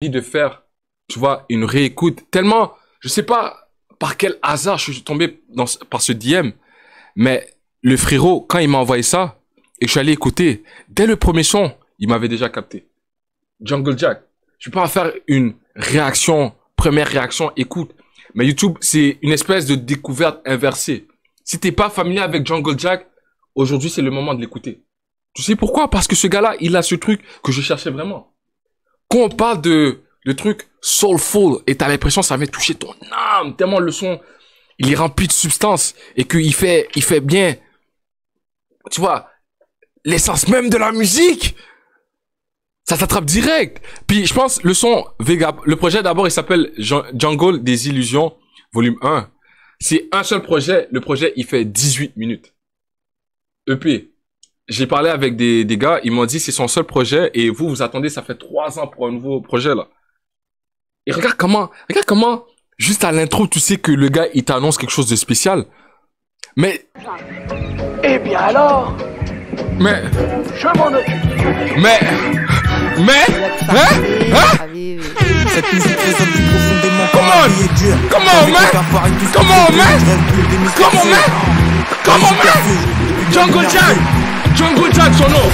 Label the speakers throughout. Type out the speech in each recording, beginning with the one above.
Speaker 1: de faire, tu vois, une réécoute. Tellement, je sais pas par quel hasard je suis tombé par ce DM, mais le frérot, quand il m'a envoyé ça, et que je suis allé écouter, dès le premier son, il m'avait déjà capté. Jungle Jack. Je peux pas faire une réaction, première réaction, écoute. Mais YouTube, c'est une espèce de découverte inversée. Si t'es pas familier avec Jungle Jack, aujourd'hui, c'est le moment de l'écouter. Tu sais pourquoi? Parce que ce gars-là, il a ce truc que je cherchais vraiment. Quand on parle de truc soulful, et t'as l'impression que ça vient toucher ton âme, tellement le son, il est rempli de substance, et qu'il fait bien, tu vois, l'essence même de la musique. Ça t'attrape direct. Puis je pense, le son Vega, le projet d'abord, il s'appelle Jungle des Illusions, volume 1. C'est un seul projet. Le projet, il fait 18 minutes. EP. J'ai parlé avec des gars, ils m'ont dit c'est son seul projet et vous attendez, ça fait 3 ans pour un nouveau projet là. Et regarde comment, juste à l'intro, tu sais que le gars, il t'annonce quelque chose de spécial. Mais...
Speaker 2: Eh bien alors, je m'en occupe.
Speaker 3: Cette musique résonne plus profondément quand
Speaker 1: Come on.
Speaker 3: la vie est dure.
Speaker 1: Come on, man. Jungle Jack, son nom.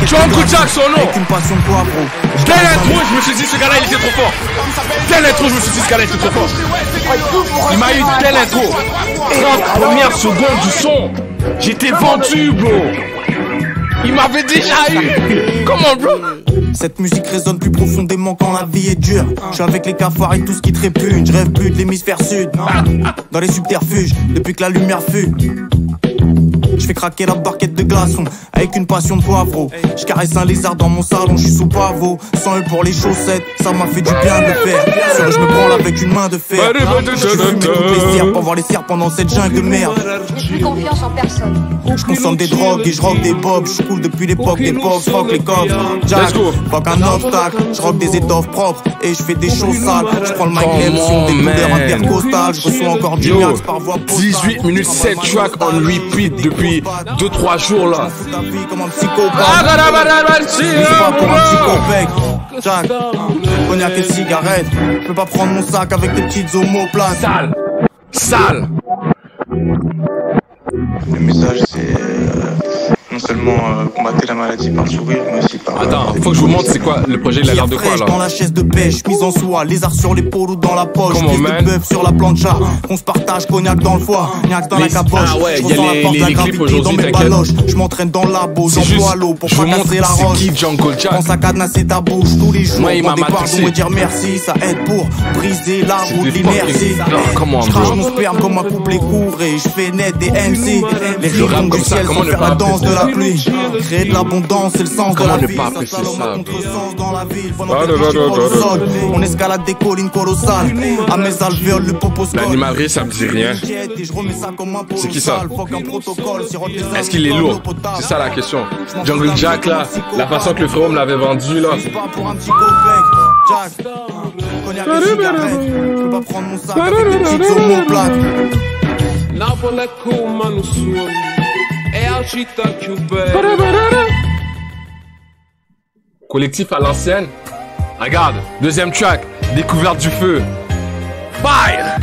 Speaker 1: Jungle Jack, son nom.
Speaker 3: Avec une passion poivro.
Speaker 1: Dès l'intro, je me suis dit, ce gars-là, il était trop fort. Dès l'intro, je me suis dit, ce gars-là, il était trop fort. Il m'a eu dès l'intro. 30 premières secondes du son. J'étais vendu, bro. Il m'avait déjà eu. Comment, bro?
Speaker 3: Cette musique résonne plus profondément quand la vie est dure. Je suis avec les cafards et tout ce qui trépugne. Je rêve plus de l'hémisphère sud. Dans les subterfuges, depuis que la lumière fut. Je fais craquer la barquette de glaçons avec une passion de poivreau. Je caresse un lézard dans mon salon, je suis sous pavot. Sans eux pour les chaussettes, ça m'a fait du bien de le faire. Sur eux, je me branle avec une main de fer. Je fume toutes les cierpes pour voir les serpents dans cette jungle de merde.
Speaker 4: Je n'ai plus confiance en personne.
Speaker 3: Je consomme des drogues et je rock des bobs. Je coule depuis l'époque des pops, fuck les cops. Jack, fuck un obstacle. Je rock des étoffes propres et je fais des choses sales. Je prends le mic même si on des douleurs intercostales. Je reçois encore du max par voie postale.
Speaker 1: 18 minutes 7 tracks on repeat depuis 2-3 jours là.
Speaker 3: Comme un psychopathe. C'est pas pour un psychopathe. Jack, cognac et cigarette. Je peux pas prendre mon sac avec des petites omoplates.
Speaker 1: Sale.
Speaker 5: Le message c'est non seulement combattre la maladie par le sourire, mais aussi par...
Speaker 1: Attends, faut que je vous montre c'est quoi le projet, il a l'air de quoi là.
Speaker 3: Dans la chaise de pêche, mise en soie, lézard sur l'épaule ou dans la poche.
Speaker 1: Come on,
Speaker 3: Pièce
Speaker 1: man.
Speaker 3: de bœuf sur la plancha. On se partage, cognac dans le foie, niaque dans la caboche.
Speaker 1: Ah ouais,
Speaker 3: Je
Speaker 1: il y a
Speaker 3: ressens la force de la
Speaker 1: les clips
Speaker 3: gravité
Speaker 1: aujourd'hui,
Speaker 3: dans mes
Speaker 1: t'inquiète.
Speaker 3: baloches. Je m'entraîne dans la boue,
Speaker 1: C'est
Speaker 3: j'emploie
Speaker 1: juste,
Speaker 3: l'eau pour
Speaker 1: je vous montre
Speaker 3: fracasser la
Speaker 1: c'est
Speaker 3: roche.
Speaker 1: qui Jungle Jack.
Speaker 3: Pense à cadenasser ta bouche tous les jours.
Speaker 1: Moi, il m'a
Speaker 3: Prends des
Speaker 1: matrixé.
Speaker 3: pardons et dire merci, ça aide pour briser la
Speaker 1: C'est
Speaker 3: roue de
Speaker 1: des
Speaker 3: l'inertie.
Speaker 1: fucking- Non, comment,
Speaker 3: Je crache
Speaker 1: bro.
Speaker 3: mon sperme comme un couplet court et je fais naître des MC. Les
Speaker 1: Je rappe
Speaker 3: rires
Speaker 1: comme
Speaker 3: du
Speaker 1: ça,
Speaker 3: ciel
Speaker 1: comment
Speaker 3: sans
Speaker 1: ne
Speaker 3: faire
Speaker 1: pas
Speaker 3: la danse de la
Speaker 1: apprécier
Speaker 3: pluie. Créer de l'abondance, c'est le sens de
Speaker 1: Comment
Speaker 3: la
Speaker 1: ne
Speaker 3: vie.
Speaker 1: pas apprécier
Speaker 3: Slalom à
Speaker 1: ça,
Speaker 3: contresens dans la ville. Pendant
Speaker 1: Ah,
Speaker 3: que
Speaker 1: non,
Speaker 3: les
Speaker 1: non,
Speaker 3: petits
Speaker 1: non,
Speaker 3: volent au
Speaker 1: non,
Speaker 3: sol. On escalade des collines colossales. À mes alvéoles, le popo score.
Speaker 1: L'animalerie, ça me dit rien. C'est qui ça? Est-ce qu'il est lourd? C'est ça la question. Jungle Jack là, la façon que le frérot me l'avait vendu là.
Speaker 3: C'est pas pour un petit copec. Jack, cognac et cigarette. Je peux pas prendre mon sac avec des petites omoplates.
Speaker 6: Napoli è come un sogno, è la città più bella.
Speaker 1: Collectif à l'ancienne. Regarde, deuxième track, découverte du feu. Fire!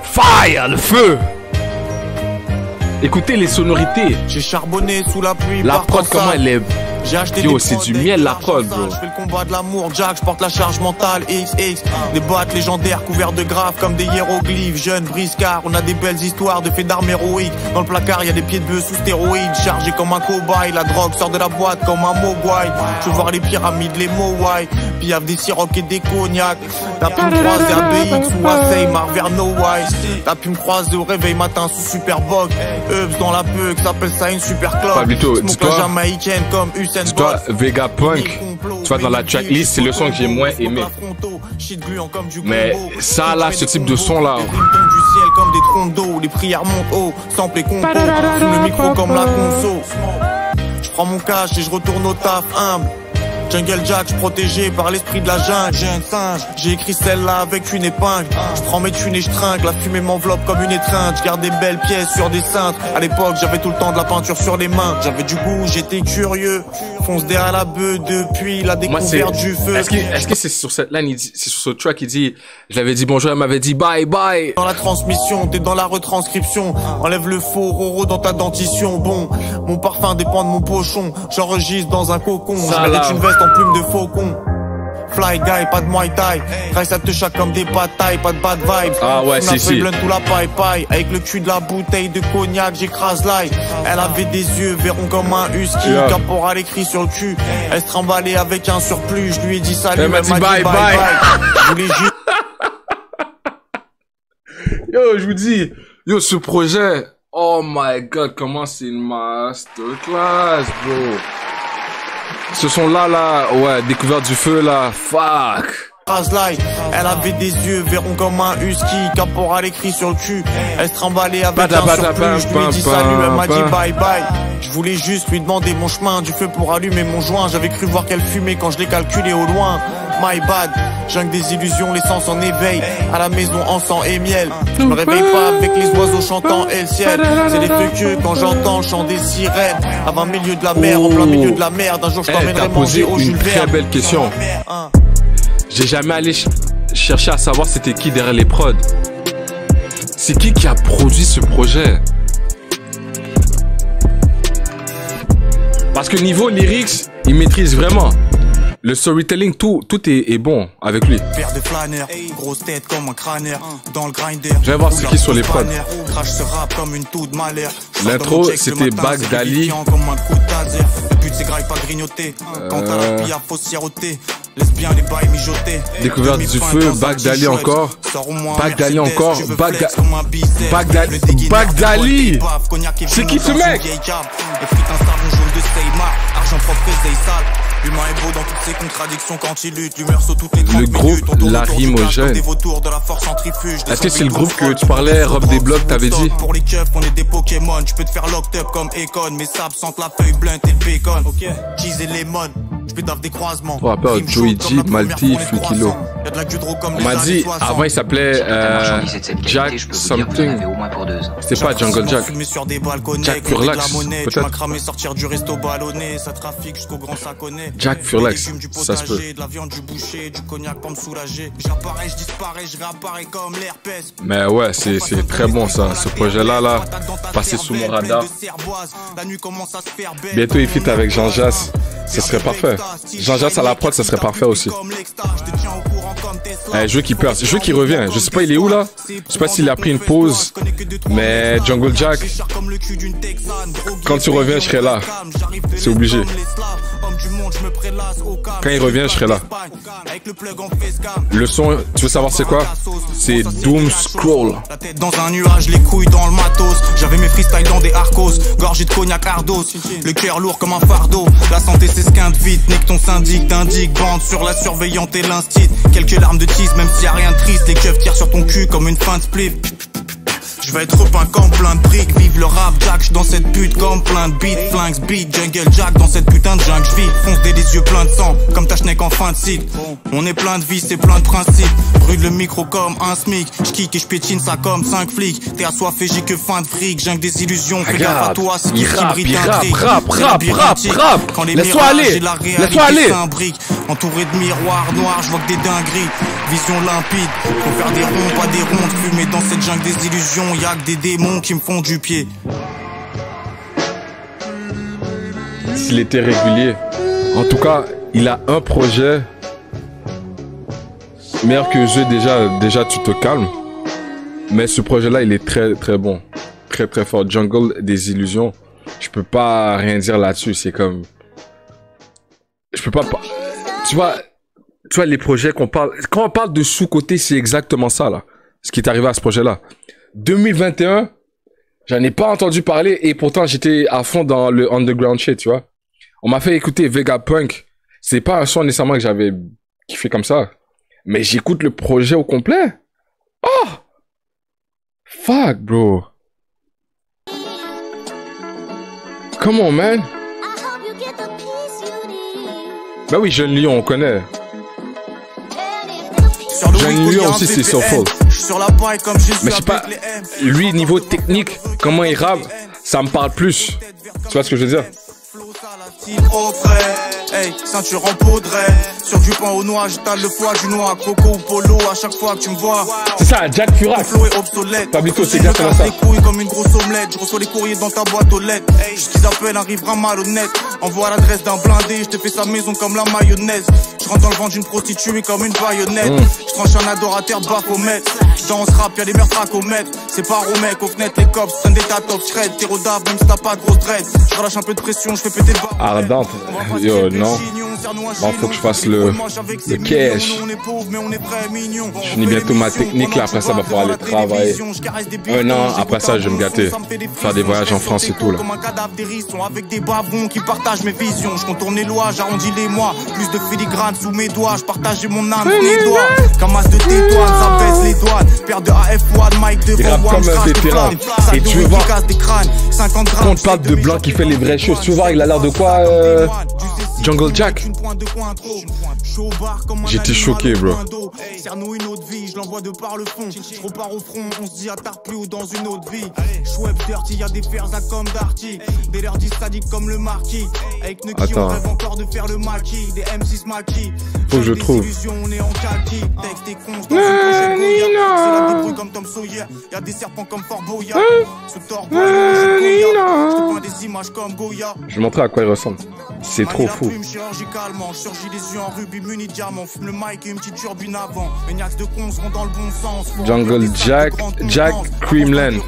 Speaker 1: Fire, le feu! Écoutez les sonorités.
Speaker 3: J'ai charbonné sous la pluie.
Speaker 1: La
Speaker 3: par
Speaker 1: prod,
Speaker 3: temps
Speaker 1: comment
Speaker 3: sale.
Speaker 1: elle est.
Speaker 3: J'ai acheté
Speaker 1: Yo,
Speaker 3: des
Speaker 1: c'est
Speaker 3: prods
Speaker 1: du
Speaker 3: avec
Speaker 1: miel,
Speaker 3: de
Speaker 1: la
Speaker 3: l'argent
Speaker 1: prod,
Speaker 3: sale.
Speaker 1: bro.
Speaker 3: Je fais le combat de l'amour, Jack, je porte la charge mentale, XX. Des boîtes légendaires couvertes de graphes comme des hiéroglyphes. Jeunes briscards, on a des belles histoires de faits d'armes héroïques. Dans le placard, y a des pieds de bœuf sous stéroïdes. Chargé comme un cobaye, la drogue sort de la boîte comme un mogwai. Je veux voir les pyramides, les mowai. Piaf des sirops et des cognacs. T'as pu me croiser à BX ou à Seymar vers No Wise. T'as pu me croiser au réveil matin sous Superboc. Eubs dans la peuque, s'appelle ça une super clope.
Speaker 1: Pablito,
Speaker 3: Smoke
Speaker 1: dis-toi-
Speaker 3: la jamaïcaine comme Usain
Speaker 1: Dis-toi,
Speaker 3: Bolt.
Speaker 1: Vegapunk, tu vois, dans la tracklist, c'est le son que j'ai moins aimé. Mais ça, là, ce type de son, là.
Speaker 3: Les rimes tombent du ciel comme des trompes d'eau. Les prières montent haut, sample et compo. Fume le micro comme la conso. Je prends mon cash et je retourne au taf humble. Jungle Jack, protégé par l'esprit de la jungle. J'ai un singe, j'ai écrit celle-là avec une épingle. Je prends mes thunes et je tringle, la fumée m'enveloppe comme une étreinte. Je garde des belles pièces sur des cintres. À l'époque, j'avais tout le temps de la peinture sur les mains. J'avais du goût, j'étais curieux. Fonce derrière la bœuf depuis la découverte du feu.
Speaker 1: Est-ce que c'est sur cette line, c'est sur ce track, il dit, je l'avais dit bonjour, elle m'avait dit bye bye.
Speaker 3: Dans la transmission, t'es dans la retranscription. Enlève le faux roro dans ta dentition. Bon, mon parfum dépend de mon pochon. J'enregistre dans un cocon. Je mets une veste en plume de faucon. Fly guy, pas de muay thai. Reste à te chat comme des batailles, pas de bad vibes.
Speaker 1: Ah ouais, si.
Speaker 3: Blunt tout la paille. Avec le cul de la bouteille de cognac, j'écrase l'ail. Elle avait des yeux verrons comme un husky. Caporal écrit sur le cul. Elle se tremballait avec un surplus. Je lui ai dit salut,
Speaker 1: elle m'a dit bye.
Speaker 3: Je voulais juste...
Speaker 1: Yo, je vous dis, yo, ce projet, oh my god, comment c'est une masterclass, bro. Ce son-là, ouais, découverte du feu, là, fuck.
Speaker 3: Elle avait des yeux verrons comme un husky. Caporal écrit sur le cul. Elle se tremballait avec un surplus. Je lui ai dit salut, elle m'a dit bye bye. Je voulais juste lui demander mon chemin, du feu pour allumer mon joint. J'avais cru voir qu'elle fumait quand je l'ai calculé au loin. My bad, jungle des illusions, l'essence en éveil. À la maison, encens et miel. Je me réveille pas avec les oiseaux chantant et le ciel. C'est les feux que quand j'entends le chant des sirènes. Avant le milieu de la mer, en plein milieu de la merde. Un jour je t'emmènerai manger au Jules Verne.
Speaker 1: Très belle question. J'ai jamais allé chercher à savoir c'était qui derrière les prods. C'est qui a produit ce projet? Parce que niveau lyrics, il maîtrise vraiment. Le storytelling, tout est bon avec lui.
Speaker 3: Père de flâneur, grosse tête comme un crâneur. Dans le grinder.
Speaker 1: Je vais voir c'est qui sur les prods.
Speaker 3: Crash ce rap comme une toux de malheur.
Speaker 1: L'intro, c'était Bag Dali.
Speaker 3: Le but c'est grave pas grignoter. Quand t'as la pilla, faut siroter. Laisse bien les bails mijoter.
Speaker 1: Découverte du feu, Bag Dali encore. Bag Dali encore. Bag Dali. C'est qui ce mec?
Speaker 3: Argent propre et sale. L'humain est beau dans toutes ses contradictions quand il lutte. L'humeur saute toutes les 30 minutes.
Speaker 1: Le groupe Lacrymogène. Est-ce que c'est le groupe que tu parlais, Rob des Blocs, t'avais dit?
Speaker 3: Pour les keufs, on est des Pokémon. Je peux te faire locked up comme Econ. Mais ça absente la feuille blunt et le bacon. Cheese et lemon. Je pédave des croisements.
Speaker 1: Pour rappel, Joey G, Malti, Fukilo. On m'a dit, avant il s'appelait Jack something. C'était pas Jungle Jack. Jack Furlax, peut-être. Jack Furlax, ça se peut. Mais ouais, c'est très bon ça, ce projet-là, là, passé sous mon radar. Bientôt il fit avec Jean Jass, ce serait parfait. Jean Jass à la prod, ça serait parfait aussi. Je veux qu'il perce, je veux qu'il revienne. Je sais pas il est où là. Je sais pas s'il a pris une pause. Mais Jungle Jack, quand tu reviens, je serai là. C'est obligé. Quand il revient, je serai là. Le son, tu veux savoir c'est quoi? C'est Doom Scroll.
Speaker 3: La tête dans un nuage, les couilles dans le matos. J'avais mes freestyles dans des arcos, gorgé de cognac ardos. Le cœur lourd comme un fardeau. La santé c'est ce qu'un de vite. Nique ton syndic, t'indique, bande sur la surveillante et l'instit. Quelques larmes de tease, même s'il y a rien de triste. Les keufs tirent sur ton cul comme une fin de spliff. Je vais être repeint comme plein de briques. Vive le rap Jack, j'suis dans cette pute comme plein de beats. Flingues beat, Jungle Jack dans cette putain de jungle. J'vis, fonce des yeux pleins de sang, comme ta schneck en fin de cycle. On est plein de vies, c'est plein de principes. Brûle le micro comme un smic. J'kick et j'pétine ça comme 5 flics. T'es assoiffé, j'ai que faim de fric. Jungle des illusions, fais gaffe à toi, c'est qui brille un
Speaker 1: rap.
Speaker 3: Quand les
Speaker 1: laisse-toi aller, laisse-toi aller.
Speaker 3: Entouré de miroirs noirs, j'vois que des dingueries. Vision limpide, faut faire des ronds, pas des rondes. Fumer dans cette jungle des illusions. Y'a que des démons qui me font du pied.
Speaker 1: S'il était régulier. En tout cas, il a un projet meilleur que eux. Déjà tu te calmes. Mais ce projet-là, il est très très bon. Très très fort. Jungle des illusions. Je peux pas rien dire là-dessus. C'est comme... Je peux pas... Tu vois les projets qu'on parle... Quand on parle de sous-côté, c'est exactement ça, là. Ce qui est arrivé à ce projet-là. 2021, j'en ai pas entendu parler et pourtant j'étais à fond dans le underground shit, tu vois. On m'a fait écouter Vegapunk. C'est pas un son nécessairement que j'avais kiffé comme ça. Mais j'écoute le projet au complet. Oh! Fuck, bro. Come on, man. Bah oui, Jeune Lion, on connaît. Jeune Lion aussi, c'est soulful. Mais je sais pas, lui, niveau technique, comment il rappe, ça me parle plus. Tu vois ce que je veux dire?
Speaker 3: Hey, ceinture en poudre, sur du pain aux noix, j'étale le foie, du noix, coco ou polo, à chaque fois que tu me vois.
Speaker 1: C'est ça, Jack Furax.
Speaker 3: Flow est obsolète.
Speaker 1: Pablito, c'est exactement ça.
Speaker 3: Les couilles comme une grosse omelette, je reçois les courriers dans ta boîte aux lettres. Hey, ce qu'ils appellent arrivera malhonnête. Envoie l'adresse d'un blindé, je te fais sa maison comme la mayonnaise. Je rentre dans le ventre d'une prostituée comme une baïonnette. Je tranche un adorateur de Baphomet. Dans ce rap, y'a des meurtres à commettre. C'est pas au mec, aux fenêtres, les cops prennent des tas top shred. T'es rodave, même si t'as pas de grosse dread. Je relâche un peu de pression, je fais péter le bar.
Speaker 1: Ardente, yo, non. Bon, faut que je fasse le cash. Je finis bientôt ma technique là, après ça va pouvoir aller travailler. Un an, après ça je vais me gâter. Faire des voyages en France et tout là.
Speaker 3: Avec des bavrons qui partagent mes visions. Je contourne les lois, j'arrondis les mois. Plus de filigrane sous mes doigts, je partage mon âme, mes doigts. Comme as de tétoines, ça baisse les douanes. Paire de AF1, Mike de
Speaker 1: One, comme un vétéran. Et tu veux voir, quand on parle de blanc qui fait les vraies choses, tu veux voir il a l'air de quoi Jungle Jack. J'étais choqué, bro.
Speaker 3: Serre-nous une autre vie, je l'envoie de par le fond. Je repars au front, on se dit à Tarplu ou dans une autre vie. Chouette dirty, y'a des fers à comme Darty. Des leurs sadiques comme le marquis. Avec Nuki, on rêve encore de faire le maquis. Des M6 maquis.
Speaker 1: Faut que je trouve.
Speaker 3: On est en kaki. Texte et con, dans une prochaine Goya. C'est la débrouille comme Tom Sawyer. Y'a des serpents comme Fort Boya. Ce torboy, je te peins des images comme Goya.
Speaker 1: Je vais montrer à quoi il ressemble. C'est trop fou.
Speaker 3: Chirurgicalement, je surgis les yeux en rubis muni diamant. Fume le mic et une petite turbine avant. Les niaques de cons vont dans le bon sens.
Speaker 1: Jungle Jack, Jack Creamland.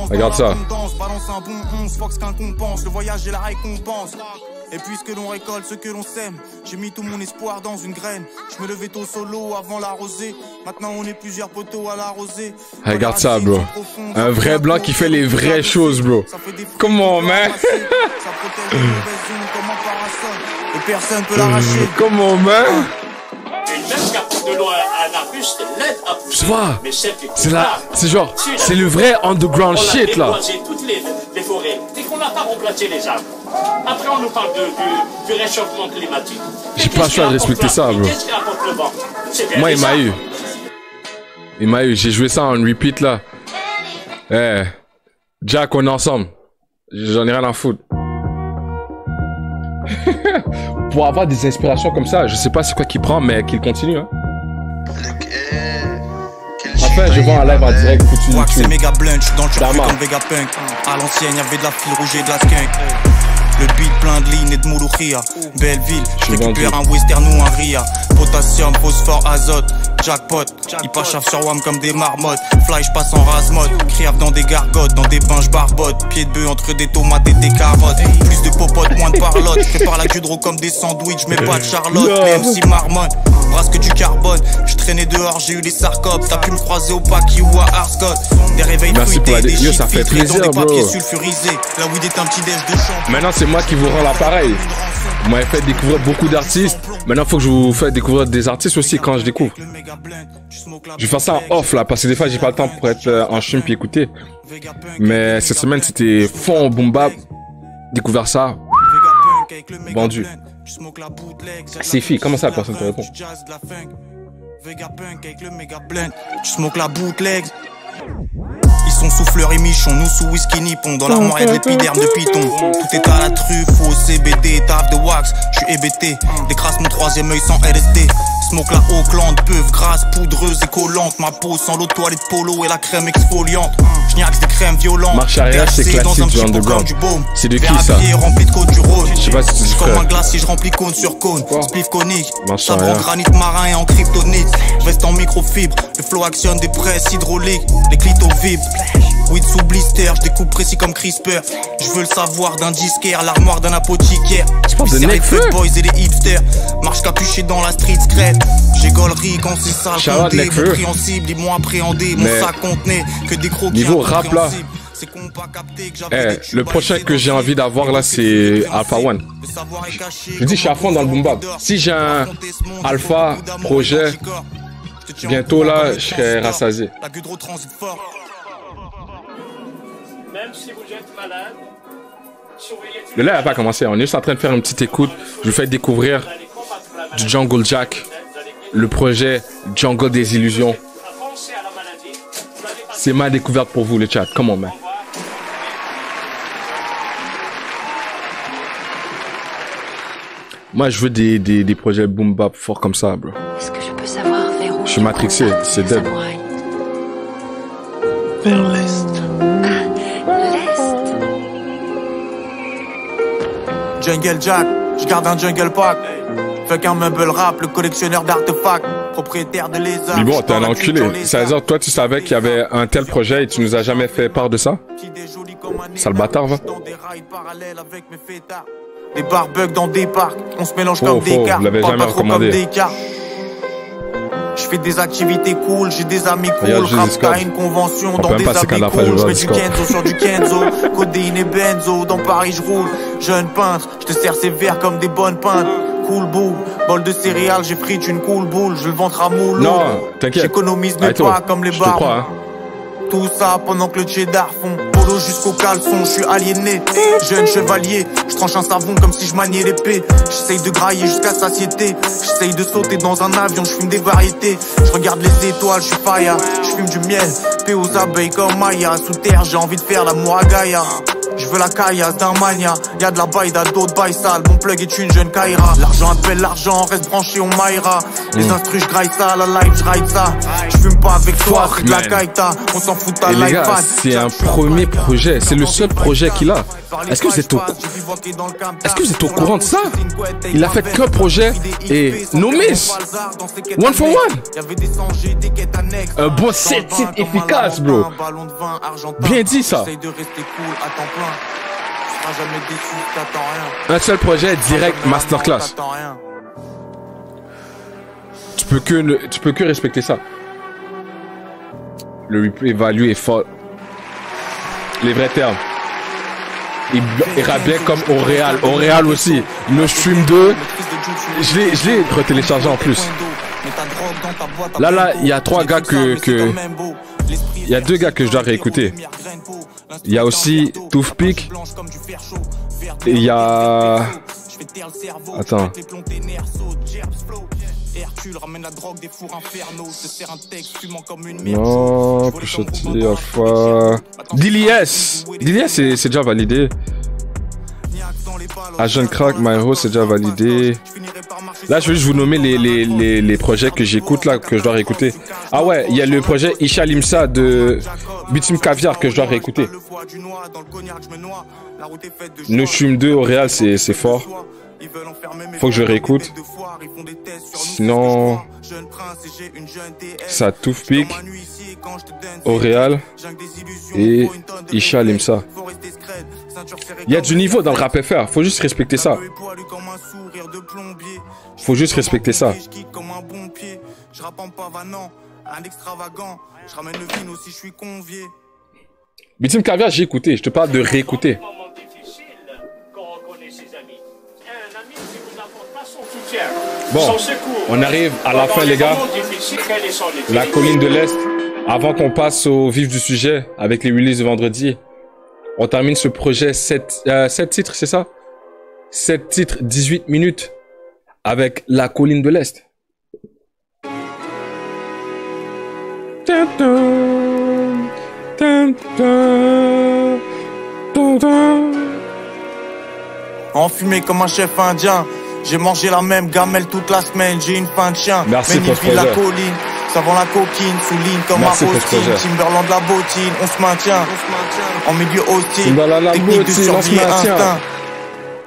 Speaker 1: Regarde ça.
Speaker 3: Balance un bon 11, Fox qu'un compense. Le voyage et la récompense. Et puisque l'on récolte ce que l'on sème, j'ai mis tout mon espoir dans une graine. Je me levais tôt solo avant l'arroser. Maintenant on est plusieurs poteaux à l'arroser.
Speaker 1: Regarde ça, bro. Un vrai blanc qui fait les vraies choses, bro. Comment, man?
Speaker 3: Ça protège les mauvaises ondes comme un parasol. Et personne peut l'arracher.
Speaker 1: Comment, man?
Speaker 7: Une même qui apporte de l'eau à un arbuste l'aide à pousser.
Speaker 1: Tu vois?
Speaker 7: Mais celle qui
Speaker 1: C'est là, c'est genre, c'est le vrai underground shit, là.
Speaker 7: On a déboisé toutes les forêts. Dès qu'on n'a pas replanté les arbres. Après, on nous parle du réchauffement climatique.
Speaker 1: J'ai pas le choix de respecter ça, bro.
Speaker 7: Qu'est-ce qui apporte le vent?
Speaker 1: Moi, il m'a eu. Il m'a eu. J'ai joué ça en repeat, là. Eh, Jack, on est ensemble. J'en ai rien à foutre. Pour avoir des inspirations comme ça, je sais pas c'est quoi qu'il prend, mais qu'il continue, hein. Enfin, je vois un live en direct, foutu
Speaker 3: c'est
Speaker 1: YouTube.
Speaker 3: méga blunt, j'suis dans le turbo comme Vegapunk. À l'ancienne, y'avait de la file rouge et de la skunk. Le beat plein de lignes et de moulouria. Belle ville, je récupère un western ou un ria. Potassium, phosphore, azote, jackpot. Ils pachafent sur WAM comme des marmottes. Fly, j'passe en rase-mode. Criave dans des gargotes, dans des bains, j'barbote. Pied de bœuf entre des tomates et des carottes. Plus de popotes, moins de parlotte. Prépare la Gudro comme des sandwichs, mais pas de Charlotte. Les MC marmonne, brasse que du carbone. J'traînais dehors, j'ai eu les sarcopes. T'as pu me croiser au Paki ou à Arscott. Des réveils fruités, des shit
Speaker 1: ça fait plaisir,
Speaker 3: dans des papiers
Speaker 1: bro.
Speaker 3: sulfurisés. La weed est un petit déj de champ.
Speaker 1: Maintenant, c'est moi qui vous rends l'appareil. Vous m'avez fait découvrir beaucoup d'artistes. Maintenant, faut que je vous fasse découvrir des artistes aussi quand je découvre. Je vais faire ça en off, là, parce que des fois, j'ai pas le temps pour être en chum puis écouter. Mais cette semaine, c'était fond boom bap. Découvert ça. Vendu. C'est filles, comment ça, personne te répond?
Speaker 3: Tu smoke la bootleg. Ils sont souffleurs et michons, nous sous whisky nippon. Dans l'armoire y'a de l'épiderme de python. Tout est à la truffe, faux CBD, taf de wax. J'suis hébété, décrasse mon troisième œil sans LSD. Smoke la Auckland, peuf grasse, poudreuse et collante. Ma peau sans l'eau toilette polo et la crème exfoliante. J'niaxe des crèmes violentes.
Speaker 1: Marche arrière, c'est classique du underground. C'est de qui ça?
Speaker 3: Rempli de côte du Rhône.
Speaker 1: Je sais pas si c'est
Speaker 3: comme un glacier, je remplis cône sur cône. Spliff conique,
Speaker 1: sabre
Speaker 3: en granit marin et en kryptonite. Veste en microfibre, le flow actionne des presses hydrauliques. Les clitos vibrent. Weed sous blister, je découpe précis comme CRISPR. Je veux le savoir d'un disquaire, l'armoire d'un apothicaire.
Speaker 1: Je pense de
Speaker 3: les fat boys et les hipsters. Marche capuché dans la street scred. J'ai gaulerie quand c'est ça le compté. Mon prix en cible, ils m'ont appréhendé. Mon sac contenait que des croquis.
Speaker 1: Niveau rap là, le prochain que j'ai envie d'avoir là, c'est Alpha One. Je dis, je suis à fond dans le boom bap. Si j'ai un Alpha projet, bientôt là, je serai rassasié.
Speaker 7: Même si vous êtes malade,
Speaker 1: Le live n'a pas commencé. On est juste en train de faire une petite écoute. Je vous fais découvrir du Jungle Jack, le projet Jungle des Illusions. C'est ma découverte pour vous, le chat. Come on, man. Moi, je veux des projets boom bap forts comme ça, bro.
Speaker 8: Est-ce que je peux savoir vers où
Speaker 1: je suis matrixé, c'est dead.
Speaker 5: Vers l'est.
Speaker 3: Jungle Jack, je garde un jungle pack. Fait qu'un meuble rap, le collectionneur d'artefacts, propriétaire de lézards.
Speaker 1: Mais bon, t'es un enculé. C'est-à-dire, toi, tu savais qu'il y avait un tel projet et tu nous as jamais fait part de ça? Sale bâtard, va.
Speaker 3: Des barbugs dans des parcs, on se mélange comme des cartes.
Speaker 1: Vous l'avez jamais recommandé.
Speaker 3: Je fais des activités cool, j'ai des amis cool. Rapta une convention dans des habits cool. Je mets du Kenzo sur du Kenzo. Codéine et benzo, dans Paris je roule. Jeune peintre, je te sers ces verres comme des bonnes pintes. Cool boule, bol de céréales, j'ai frite une cool boule. Je le ventre à moule.
Speaker 1: Non, t'inquiète.
Speaker 3: J'économise mes pas comme les barons.
Speaker 1: Hein.
Speaker 3: Tout ça pendant que le cheddar fond. Polo jusqu'au caleçon, je suis aliéné. Jeune chevalier, je tranche un savon comme si je maniais l'épée. J'essaye de grailler jusqu'à satiété. J'essaye de sauter dans un avion, je fume des variétés. Je regarde les étoiles, je suis faya. Je fume du miel, paix aux abeilles comme Maya. Sous terre, j'ai envie de faire l'amour à Gaïa. Je veux la caillasse d'un mania. Y'a de la baïda, d'autres bails sales. Mon plug est une jeune Kaira. L'argent appelle l'argent, reste branché, on maïra. Les instrus, je graille ça, la live, je ride ça. Je fume pas avec toi, c'est de la kaita. On s'en fout ta life.
Speaker 1: Les gars, c'est un premier projet. C'est le seul projet qu'il a. Est-ce que vous êtes au courant de ça? Il a fait qu'un projet et no miss. One for one. Un bon set efficace, bro. Bien dit ça. Un seul projet direct masterclass. Tu peux que respecter ça. Le replay value est fort. Les vrais termes. Il ira bien comme Auréal. Auréal aussi. Le stream 2. Je l'ai retéléchargé en plus. Là, il y a 3 gars il y a 2 gars que je dois réécouter. Il y a aussi Toothpick. Et il y a... Attends. Non, Pushotti, Alpha... Dilies, c'est déjà validé. Agent Crack, Myro, c'est déjà validé. Là, je vais juste vous nommer les projets que j'écoute, là, que je dois réécouter. Ah ouais, il y a le projet Isha Limsa de Bitume Caviar que je dois réécouter. No Stream 2 au Real, c'est fort. Faut que je réécoute. Sinon, ça Toothpick, Auréal et Isha Limsa. Il y a du niveau dans le rap FR, faut juste respecter ça. Faut juste respecter ça. Bitume Caviar, j'ai écouté, je te parle de réécouter. Bon, on arrive à la fin, les gars. La colline de l'Est. Avant qu'on passe au vif du sujet avec les releases de vendredi, on termine ce projet 7 titres, c'est ça? 7 titres, 18 minutes avec la colline de l'Est.
Speaker 3: Enfumé comme un chef indien. J'ai mangé la même gamelle toute la semaine, j'ai une faim de chien.
Speaker 1: Merci pour ce projet.
Speaker 3: La colline, savant la coquine, souligne comme un hostile. Timberland la bottine, on se maintient. En milieu hostile, technique de survie, instinct.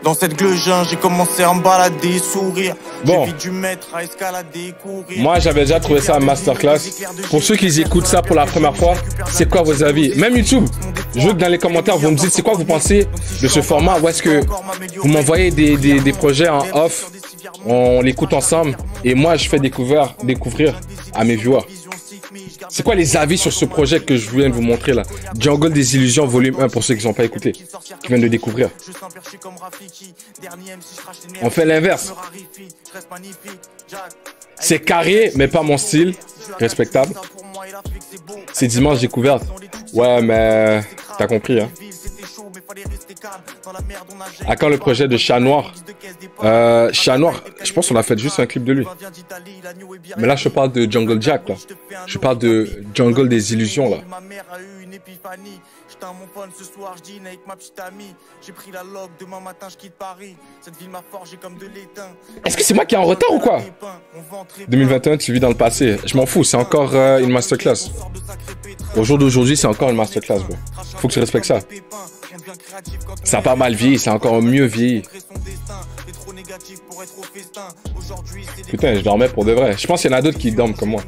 Speaker 3: Dans cette gleugin, j'ai commencé à me balader, sourire.
Speaker 1: Bon.
Speaker 3: J'ai vite dû mettre à escalader, courir.
Speaker 1: Moi, j'avais déjà trouvé ça un masterclass. Pour ceux qui écoutent ça pour la première fois, c'est quoi vos avis? Même YouTube, je veux que dans les commentaires, vous me dites c'est quoi vous pensez de ce format. Ou est-ce que vous m'envoyez des projets en off, on l'écoute ensemble et moi, je fais découvrir à mes viewers. C'est quoi les avis sur ce projet que je viens de vous montrer là? Jungle des Illusions volume 1 pour ceux qui ne sont pas écoutés, qui viennent de découvrir. On fait l'inverse. C'est carré, mais pas mon style. Respectable. C'est dimanche découverte. Ouais, mais t'as compris, hein. À quand le projet de Chat Noir? Chat Noir, je pense qu'on a fait juste un clip de lui. Mais là, je parle de Jungle Jack, là. Je parle de Jungle des Illusions, là. Est-ce que c'est moi qui est en retard ou quoi? 2021, tu vis dans le passé. Je m'en fous, c'est encore une masterclass. Au jour d'aujourd'hui, c'est encore une masterclass, bro. Faut que tu respectes ça. Ça a pas mal vieilli, ça a encore mieux vieilli. Putain, je dormais pour de vrai. Je pense qu'il y en a d'autres qui dorment comme moi.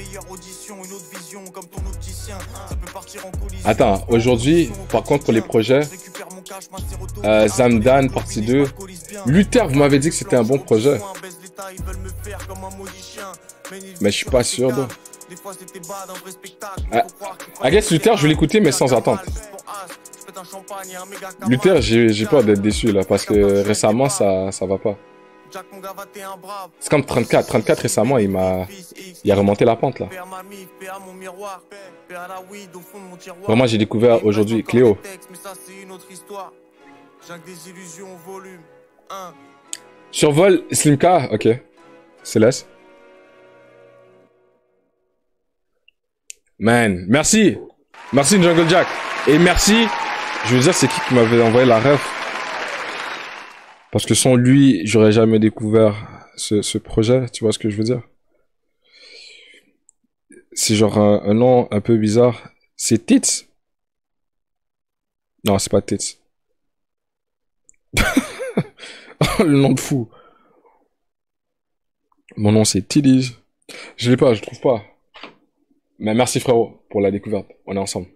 Speaker 1: Attends, aujourd'hui, par contre, pour les projets, Zamdan, partie 2. Luther, vous m'avez dit que c'était un bon projet. Mais je suis pas sûr, donc. I guess Luther, je vais l'écouter, mais sans attendre. Luther, j'ai peur d'être déçu, là, parce que récemment, ça va pas. C'est comme 34. 34, récemment, il a remonté la pente, là. Vraiment, j'ai découvert aujourd'hui Cléo. Survol Slimka, ok. Céleste. Man, merci. Merci Jungle Jack. Et merci, je veux dire, c'est qui m'avait envoyé la ref. Parce que sans lui, j'aurais jamais découvert ce projet, tu vois ce que je veux dire? C'est genre un nom un peu bizarre. C'est Tits? Non, c'est pas Tits. Oh, le nom de fou. Mon nom c'est Tiddies. Je l'ai pas, je trouve pas. Mais merci frérot pour la découverte. On est ensemble.